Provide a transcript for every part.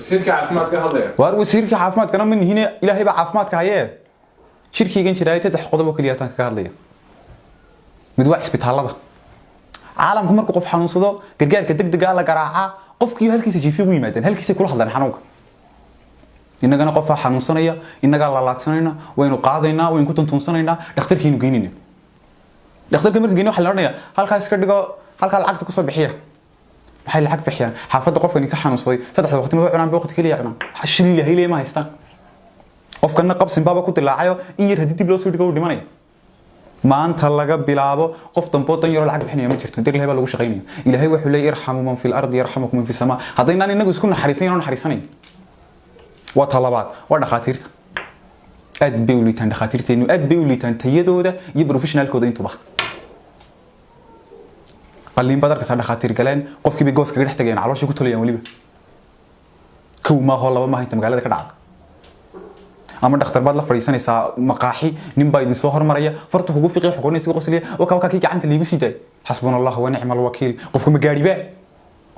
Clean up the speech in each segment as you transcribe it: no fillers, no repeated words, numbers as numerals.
وسيرك عافمات كهذا waar wasiirkii caafimaadkana min hina ilaahay baa caafimaadka hayee shirkiigan jiray saddex qodob oo kaliya tan ka hadlaya mid waa isbitaalada caalamku markuu qof xanuunsado gargaarka degdega la garaaca qofkii halkiisa jiifi ugu yimaadeen halkiisa kula hadlaan xanuunka inagana qof xanuunsanaya inaga la laadsanayna waynu qaadaynaa waynu ku tuntunsanaynaa dhakhtarkiinu geynina dhakhtarka markii geeyno waxa la oranayaa halkaas ka dhigo halka lacagta ku soo bixiya waxay lacag bixiyaan xaafadda qofkani ka xanuunsaday saddex waqti ma cunaan waqti kaliya cunaan shil ilaahay leema haystaan qofkana qabsin baaba ku dilaacayo in yar hadii dib loo soo dhigo dhimanaya maanta laga bilaabo qof dambo tan yar lacag bixinaya ma jirto dir ilaahay baa lagu shaqeynaya ilaahay wuxuu leeyahay irhamu man fil ardi yarhamukum man fis samaa hadayna inagu isku naxariisanayn waa talabaad waa dhakhaatiirta aad bay u liitaan dhakhaatiirteenu aad bay u liitaan tayadooda iyo professionalkooda intuba qalliin badar ka dhakhaatiir galeen qofkii goos kaga dhex tagayeen caloosha ku toliyaan waliba kow ma hoo laba ma hayta magaalada ka dhacda ama dhakhtar baad la fadhiisanaysaa maqaaxi nin baa idin soo hormaraya fartu ugu fiiqay xukunaysa qosliya oo ka kii gacanta liigu siday xasbunallahu wa ni'mal wakiil qofku ma gaariba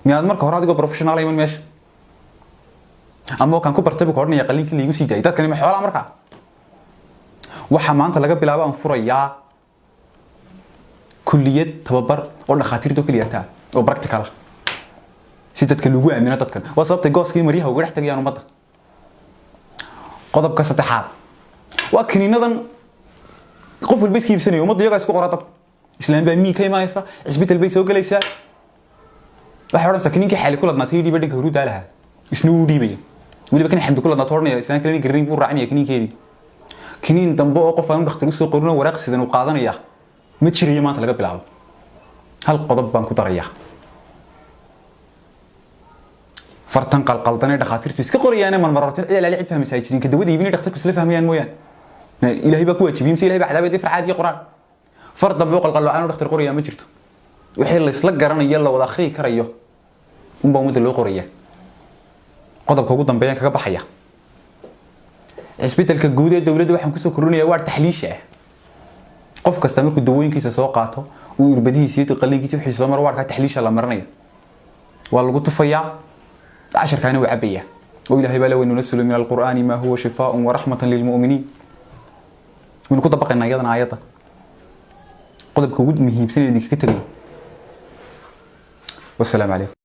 miyaad marka hore adigoo professional ayman meesha ama kan ku bartay ku hornaya qalliinkii liigu siday dadkani ma xoolaa marka waxa maanta laga bilaabo aan furayaa kulliyad tababar oo dhakhaatiirta kaliya taa oo practical ah si dadka lagu aamino dadkan waa sababta gooskii mariyaha uga dhex tagayaan ummadda qodobka saddexaad waa kiniinadan qof walba iska iibsanayo ummadda iyaga isku qorata islaam baa mii ka imaanaysa isbitaal bay soo galaysaa waxa oranaysa kiniinkii xali ku ladnaatay dhiba dhanka huruuda laha isna uu dhiibaya waliba kan xamdi ku ladnaato oranaya islaan kale garin buu raacinaya kiniinkeedii kiniin dambe oo qof aan dhakhtar u soo qorino waraaq sidan uu qaadanaya ma jirayo maanta laga bilaabo hal qodob baan ku darayaa fartan qalqaldan ee dhakhaatiirtu iska qorayaan marmarootin ilaali cid fahmaysa jirin ka dawada iibin dhakhtarku isla fahmayaan mooyaan ilaahay baa ku waajibiyay ilaahay baa cadaabay farxaad iyo quraan farda buu qalqalo aan dhakhtar qoraya ma jirto wixii la isla garanayo la wada akhri karayo baa muddo loo qoraya qodobka ugu dambeeya kaga baxaya isbitaalka guud ee dawladda waxaan ku soo korinayaa waa taxliisha qof kasta markuu dawooyinkiisa soo qaato uu irbadihiisa iyo qalliinkiisa wixii soo mar waarka taxliisha la marinaya waa lagu tufayaa عشر كانوا عبية وإلهي بلا وننزل من القرآن ما هو شفاء ورحمة للمؤمنين ونكون طبقنا أيضا آياته قد بكود مهيب سنة دي كتير والسلام عليكم.